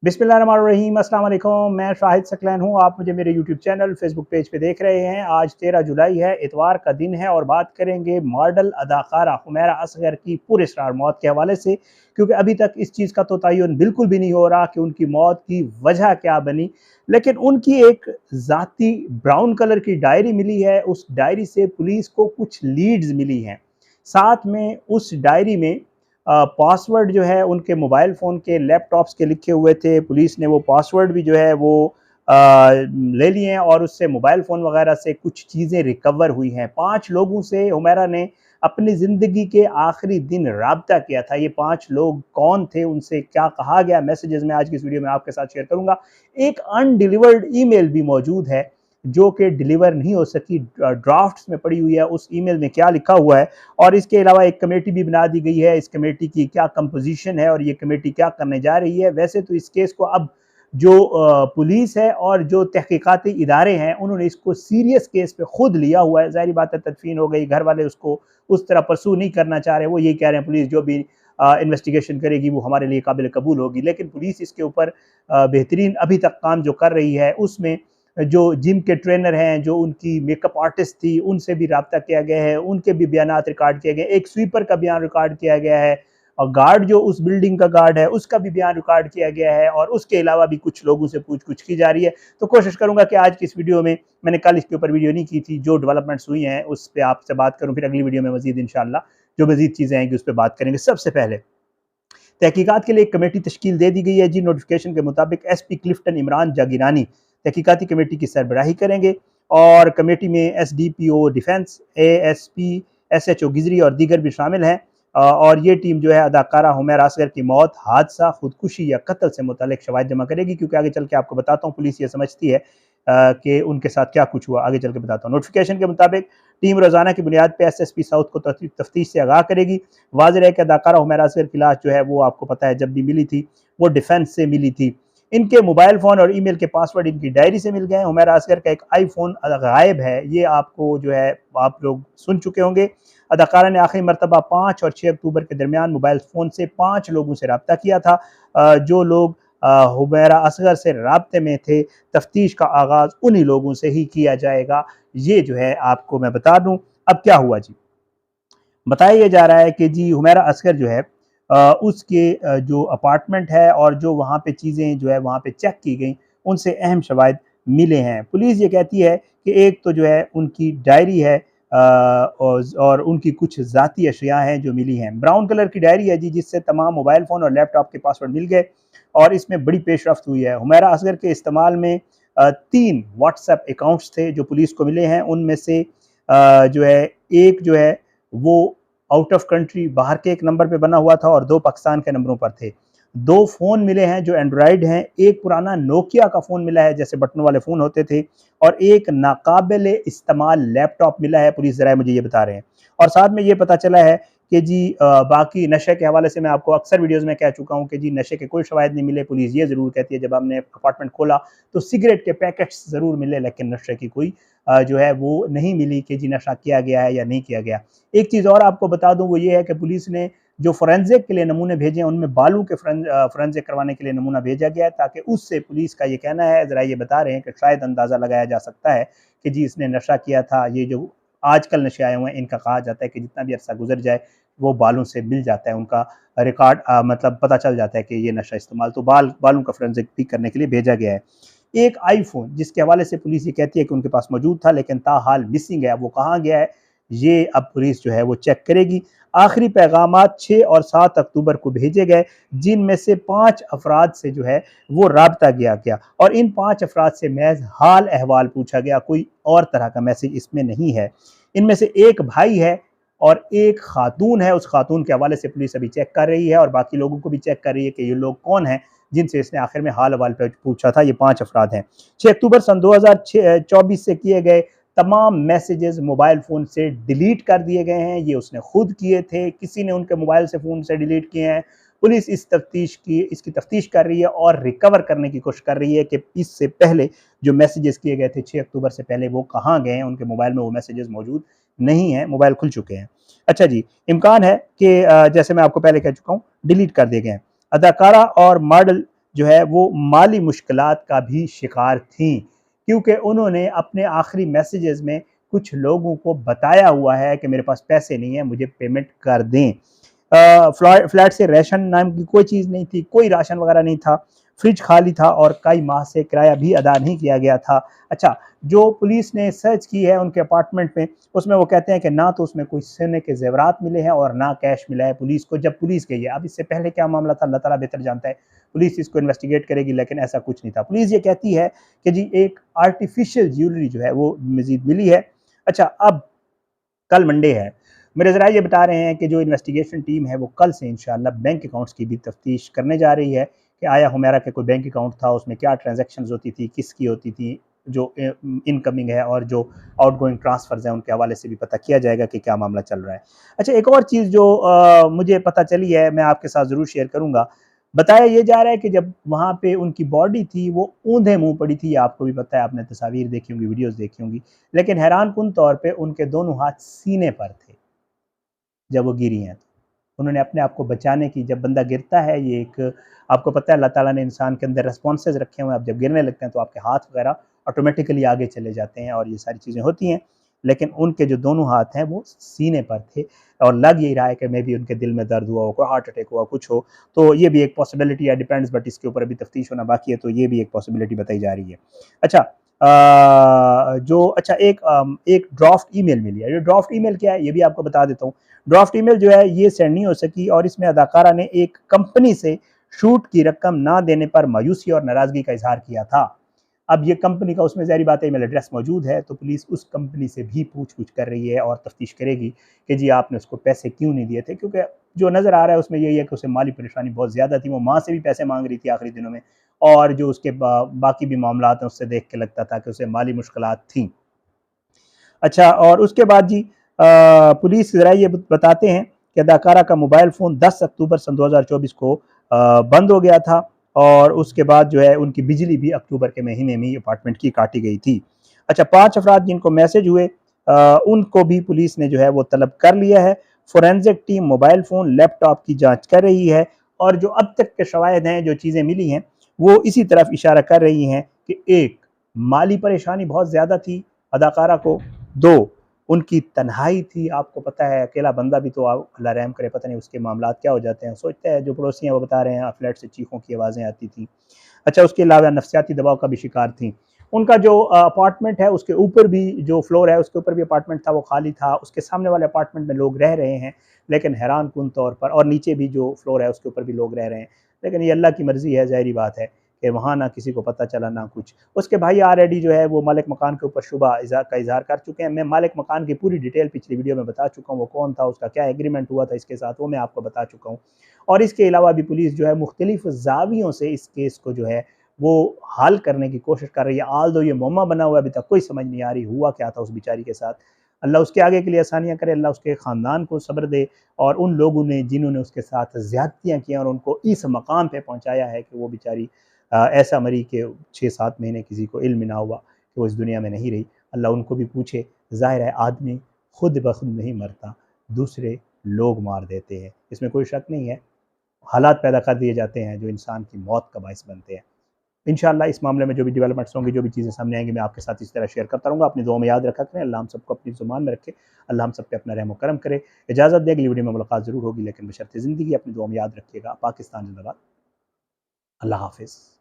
बिस्मिल्लाहिर्रहमानिर्रहीम, अस्सलाम वालेकुम। मैं शाहिद सकलैन हूँ। आप मुझे मेरे यूट्यूब चैनल फेसबुक पेज पे देख रहे हैं। आज 13 जुलाई है, इतवार का दिन है और बात करेंगे मॉडल अदाकारा हुमैरा असगर की पुरस्रार मौत के हवाले से, क्योंकि अभी तक इस चीज़ का तो तयन बिल्कुल भी नहीं हो रहा कि उनकी मौत की वजह क्या बनी। लेकिन उनकी एक ज़ाती ब्राउन कलर की डायरी मिली है। उस डायरी से पुलिस को कुछ लीड्स मिली हैं। साथ में उस डायरी में पासवर्ड जो है उनके मोबाइल फ़ोन के, लैपटॉप्स के लिखे हुए थे। पुलिस ने वो पासवर्ड भी जो है वो ले लिए हैं और उससे मोबाइल फ़ोन वगैरह से कुछ चीज़ें रिकवर हुई हैं। 5 लोगों से हुमैरा ने अपनी ज़िंदगी के आखिरी दिन राब्ता किया था। ये 5 लोग कौन थे, उनसे क्या कहा गया, मैसेजेस मैं आज की इस वीडियो में आपके साथ शेयर करूँगा। एक अनडिलीवर्ड ईमेल भी मौजूद है जो कि डिलीवर नहीं हो सकी, ड्राफ्ट्स में पड़ी हुई है। उस ईमेल में क्या लिखा हुआ है, और इसके अलावा एक कमेटी भी बना दी गई है। इस कमेटी की क्या कंपोजिशन है और ये कमेटी क्या करने जा रही है। वैसे तो इस केस को अब जो पुलिस है और जो तहकीकाती इदारे हैं उन्होंने इसको सीरियस केस पे खुद लिया हुआ है। ज़ाहिर बात है, तदफीन हो गई, घर वाले उसको उस तरह परसू नहीं करना चाह रहे। वो यही कह रहे हैं पुलिस जो भी इन्वेस्टिगेशन करेगी वो हमारे लिए काबिल कबूल होगी। लेकिन पुलिस इसके ऊपर बेहतरीन अभी तक काम जो कर रही है, उसमें जो जिम के ट्रेनर हैं, जो उनकी मेकअप आर्टिस्ट थी, उनसे भी राब्ता किया गया है, उनके भी बयानात रिकॉर्ड किए गए। एक स्वीपर का बयान रिकॉर्ड किया गया है और गार्ड जो उस बिल्डिंग का गार्ड है उसका भी बयान रिकॉर्ड किया गया है, और उसके अलावा भी कुछ लोगों से पूछ-कुछ की जा रही है। तो कोशिश करूँगा कि आज की इस वीडियो में, मैंने कल इसके ऊपर वीडियो नहीं की थी, जो डेवलपमेंट्स हुई हैं उस पे आपसे बात करूँ। फिर अगली वीडियो में मज़ीद इंशाअल्लाह जो मज़ीद चीज़ें आएँगी उस पे बात करेंगे। सबसे पहले तहकीकात के लिए एक कमेटी तश्कील दे दी गई है जी। नोटिफिकेशन के मुताबिक एसपी क्लिफ्टन इमरान जागिरानी तहकीकाती कमेटी की सरबराही करेंगे और कमेटी में SDPO defence, ASP, SHO Gizri और दीगर भी शामिल हैं। और ये टीम जो है अदाकारा हुमैरा असगर की मौत, हादसा, खुदकुशी या कत्ल से मुतालिक शवाहिद जमा करेगी, क्योंकि आगे चल के आपको बताता हूँ पुलिस ये समझती है कि उनके साथ क्या कुछ हुआ। आगे चल के बताता हूँ। नोटिफिकेशन के मुताबिक टीम रोजाना की बुनियाद पर एसएसपी साउथ को तफ्तीश से आगाह करेगी। वाज़ेह है कि अदाकारा हुमैरा असगर की लाश जो है वो आपको पता है जब भी मिली थी वो डिफेंस से मिली थी। इनके मोबाइल फ़ोन और ईमेल के पासवर्ड इनकी डायरी से मिल गए हैं। हुमैरा असगर का एक आईफ़ोन गायब है, ये आपको जो है आप लोग सुन चुके होंगे। अदाकारा ने आखिरी मरतबा 5 और 6 अक्टूबर के दरमियान मोबाइल फ़ोन से 5 लोगों से रब्ता किया था। जो लोग हुमैरा असगर से राब्ते में थे, तफ्तीश का आगाज़ उन्हीं लोगों से ही किया जाएगा। ये जो है आपको मैं बता दूँ। अब क्या हुआ जी, बताया ये जा रहा है कि जी हुमैरा असगर जो है उसके जो अपार्टमेंट है और जो वहाँ पे चीज़ें जो है वहाँ पे चेक की गई, उनसे अहम शवाहिद मिले हैं। पुलिस ये कहती है कि एक तो जो है उनकी डायरी है और उनकी कुछ ज़ाती अशिया हैं जो मिली हैं। ब्राउन कलर की डायरी है जी, जिससे तमाम मोबाइल फ़ोन और लैपटॉप के पासवर्ड मिल गए और इसमें बड़ी पेशरफ्त हुई है। हुमैरा असगर के इस्तेमाल में 3 व्हाट्सएप अकाउंट्स थे जो पुलिस को मिले हैं। उनमें से जो है एक जो है वो आउट ऑफ कंट्री बाहर के एक नंबर पे बना हुआ था और 2 पाकिस्तान के नंबरों पर थे। 2 फ़ोन मिले हैं जो एंड्रॉयड हैं, एक पुराना नोकिया का फ़ोन मिला है जैसे बटनों वाले फ़ोन होते थे, और एक नाकाबिल इस्तेमाल लैपटॉप मिला है, पुलिस ज़राए मुझे ये बता रहे हैं। और साथ में ये पता चला है कि जी बाकी नशे के हवाले से मैं आपको अक्सर वीडियोज़ में कह चुका हूँ कि जी नशे के कोई शवाहिद नहीं मिले। पुलिस ये ज़रूर कहती है जब हमने अपार्टमेंट खोला तो सिगरेट के पैकेट्स ज़रूर मिले, लेकिन नशे की कोई जो है वो नहीं मिली कि जी नशा किया गया है या नहीं किया गया। एक चीज़ और आपको बता दूँ, वो ये है कि पुलिस ने जो फोरेंसिक के लिए नमूने भेजे हैं उनमें बालों के फोरेंसिक करवाने के लिए नमूना भेजा गया है, ताकि उससे पुलिस का ये कहना है, ज़रा ये बता रहे हैं कि शायद अंदाज़ा लगाया जा सकता है कि जी इसने नशा किया था। ये जो आजकल नशे आए हुए हैं इनका कहा जाता है कि जितना भी अरसा गुजर जाए वो बालों से मिल जाता है, उनका रिकॉर्ड मतलब पता चल जाता है कि ये नशा इस्तेमाल, तो बालों का फोरेंसिक भी करने के लिए भेजा गया है। एक आईफ़ोन जिसके हवाले से पुलिस ये कहती है कि उनके पास मौजूद था लेकिन ताहाल मिसिंग है, वो कहाँ गया है, ये अब पुलिस जो है वो चेक करेगी। आखिरी पैगामात 6 और 7 अक्टूबर को भेजे गए, जिनमें से 5 अफराद से जो है वो राब्ता किया गया और इन 5 अफराद से महज हाल अहवाल पूछा गया, कोई और तरह का मैसेज इसमें नहीं है। इनमें से एक भाई है और एक खातून है। उस खातून के हवाले से पुलिस अभी चेक कर रही है और बाकी लोगों को भी चेक कर रही है कि ये लोग कौन हैं जिनसे इसने आखिर में हाल हवाल पूछा था। ये 5 अफराद हैं। 6 अक्टूबर सन 2024 से किए गए तमाम मैसेजेस मोबाइल फ़ोन से डिलीट कर दिए गए हैं। ये उसने खुद किए थे, किसी ने उनके मोबाइल से फ़ोन से डिलीट किए हैं। पुलिस इसकी तफ्तीश कर रही है और रिकवर करने की कोशिश कर रही है कि इससे पहले जो मैसेजेस किए गए थे 6 अक्टूबर से पहले वो कहाँ गए हैं। उनके मोबाइल में वो मैसेजेस मौजूद नहीं हैं, मोबाइल खुल चुके हैं। अच्छा जी, इम्कान है कि जैसे मैं आपको पहले कह चुका हूँ डिलीट कर दिए गए हैं। अदाकारा और मॉडल जो है वो माली मुश्किलात का भी शिकार थीं, क्योंकि उन्होंने अपने आखिरी मैसेजेस में कुछ लोगों को बताया हुआ है कि मेरे पास पैसे नहीं है, मुझे पेमेंट कर दें। फ्लैट से राशन नाम की कोई चीज़ नहीं थी, कोई राशन वगैरह नहीं था, फ्रिज खाली था और कई माह से किराया भी अदा नहीं किया गया था। अच्छा, जो पुलिस ने सर्च की है उनके अपार्टमेंट में, उसमें वो कहते हैं कि ना तो उसमें कोई सोने के ज़ेवरात मिले हैं और ना कैश मिला है पुलिस को, जब पुलिस गई है। अब इससे पहले क्या मामला था, अल्लाह ताला बेहतर जानता है, पुलिस इसको इन्वेस्टिगेट करेगी, लेकिन ऐसा कुछ नहीं था। पुलिस ये कहती है कि जी एक आर्टिफिशियल ज्वेलरी जो है वो मज़ीद मिली है। अच्छा, अब कल मंडे है। मेरे ज़राए ये बता रहे हैं कि जो इन्वेस्टिगेशन टीम है वो कल से इंशाअल्लाह बैंक अकाउंट्स की भी तफ्तीश करने जा रही है कि आया हुमैरा के कोई बैंक अकाउंट था, उसमें क्या ट्रांज़ैक्शंस होती थी, किसकी होती थी, जो इनकमिंग है और जो आउटगोइंग ट्रांसफ़र्स हैं उनके हवाले से भी पता किया जाएगा कि क्या मामला चल रहा है। अच्छा, एक और चीज़ जो मुझे पता चली है, मैं आपके साथ ज़रूर शेयर करूँगा। बताया ये जा रहा है कि जब वहाँ पे उनकी बॉडी थी वो ऊँधे मुँह पड़ी थी, आपको भी पता है, आपने तस्वीर देखी होंगी, वीडियोज़ देखी होंगी। लेकिन हैरानकुन तौर पे उनके दोनों हाथ सीने पर थे, जब वो गिरी हैं तो। उन्होंने अपने आप को बचाने की, जब बंदा गिरता है, ये एक आपको पता है अल्लाह ताला ने इंसान के अंदर रिस्पॉन्सेज़ रखे हुए हैं, आप जब गिरने लगते हैं तो आपके हाथ वगैरह ऑटोमेटिकली आगे चले जाते हैं और ये सारी चीज़ें होती हैं। लेकिन उनके जो दोनों हाथ हैं वो सीने पर थे और लग यही रहा है कि मेबी उनके दिल में दर्द हुआ हो, कोई हार्ट अटैक हुआ, कुछ हो। तो ये भी एक पॉसिबिलिटी है, डिपेंड्स, बट इसके ऊपर अभी तफ्तीश होना बाकी है, तो ये भी एक पॉसिबिलिटी बताई जा रही है। अच्छा, एक ड्राफ्ट ईमेल मिली है। ये ड्राफ्ट ईमेल क्या है ये भी आपको बता देता हूँ। ड्राफ्ट ईमेल जो है ये सेंड नहीं हो सकी और इसमें अदाकारा ने एक कंपनी से शूट की रकम ना देने पर मायूसी और नाराजगी का इजहार किया था। अब ये कंपनी का, उसमें ज़ाहिर बात है ईमेल एड्रेस मौजूद है, तो पुलिस उस कंपनी से भी पूछ-पूछ कर रही है और तफ्तीश करेगी कि जी आपने उसको पैसे क्यों नहीं दिए थे, क्योंकि जो नज़र आ रहा है उसमें यही है कि उसे माली परेशानी बहुत ज़्यादा थी, वो माँ से भी पैसे माँग रही थी आखिरी दिनों में और जो उसके बाकी भी मामलात हैं उससे देख के लगता था कि उसे माली मुश्किलात थी। अच्छा, और उसके बाद जी पुलिस ज़रा ये बताते हैं कि अदाकारा का मोबाइल फ़ोन 10 अक्टूबर सन 2024 को बंद हो गया था और उसके बाद जो है उनकी बिजली भी अक्टूबर के महीने में ही अपार्टमेंट की काटी गई थी। अच्छा, 5 अफराद जिनको मैसेज हुए उनको भी पुलिस ने जो है वो तलब कर लिया है। Forensic team mobile phone, laptop की जाँच कर रही है और जो अब तक के शवाहिद हैं, जो चीज़ें मिली हैं, वो इसी तरफ इशारा कर रही हैं कि 1 माली परेशानी बहुत ज़्यादा थी अदाकारा को, 2 उनकी तन्हाई थी, आपको पता है अकेला बंदा भी तो अल्लाह रहम करे, पता नहीं उसके मामलात क्या हो जाते हैं, सोचते हैं, जो पड़ोसी हैं वो बता रहे हैं फ्लैट से चीखों की आवाज़ें आती थी। अच्छा, उसके अलावा नफ्सियाती दबाव का भी शिकार थी। उनका जो अपार्टमेंट है उसके ऊपर भी, जो फ्लोर है उसके ऊपर भी अपार्टमेंट था वो खाली था, उसके सामने वाले अपार्टमेंट में लोग रह रहे हैं, लेकिन हैरानकुन तौर पर, और नीचे भी जो फ्लोर है उसके ऊपर भी लोग रह रहे हैं, लेकिन ये अल्लाह की मर्ज़ी है, ज़ाहिर बात है कि वहाँ ना किसी को पता चला ना कुछ। उसके भाई ऑलरेडी जो है वो मालिक मकान के ऊपर शुबा का इज़हार कर चुके हैं। मैं मालिक मकान की पूरी डिटेल पिछली वीडियो में बता चुका हूँ, वो कौन था, उसका क्या एग्रीमेंट हुआ था इसके साथ, वो मैं आपको बता चुका हूँ। और इसके अलावा भी पुलिस जो है मुख्तलिफ ज़ावियों से इस केस को जो है वो हल करने की कोशिश कर रही है। आल्दो ये मुअम्मा बना हुआ है, अभी तक कोई समझ नहीं आ रही हुआ क्या था उस बेचारी के साथ। अल्लाह उसके आगे के लिए आसानियाँ करे, अल्लाह उसके ख़ानदान को सब्र दे और उन लोगों ने जिन्होंने उसके साथ ज़्यादतियाँ की और उनको इस मकाम पे पहुँचाया है कि वो बेचारी ऐसा मरी कि 6-7 महीने किसी को इल्म ना हुआ कि वो इस दुनिया में नहीं रही। अल्लाह उनको भी पूछे। ज़ाहिर है आदमी खुद ब खुद नहीं मरता, दूसरे लोग मार देते हैं, इसमें कोई शक नहीं है। हालात पैदा कर दिए जाते हैं जो इंसान की मौत का बायस बनते हैं। इंशाअल्लाह इस मामले में जो भी डेवलपमेंट्स होंगी, जो भी चीज़ें सामने आएँगी, मैं आपके साथ इस तरह शेयर करता रहूँगा। अपनी दुआ में याद रखा करें, अल्लाह हम सबको अपनी ज़ुबान में रखे, अल्लाह हम सब पे अपना रहम व करम करे। इजाज़त दें, अगली वीडियो में मुलाकात ज़रूर होगी, लेकिन बशर्ते ज़िंदगी, अपनी दुआ में याद रखिएगा। पाकिस्तान ज़िंदाबाद। अल्लाह हाफ़िज़।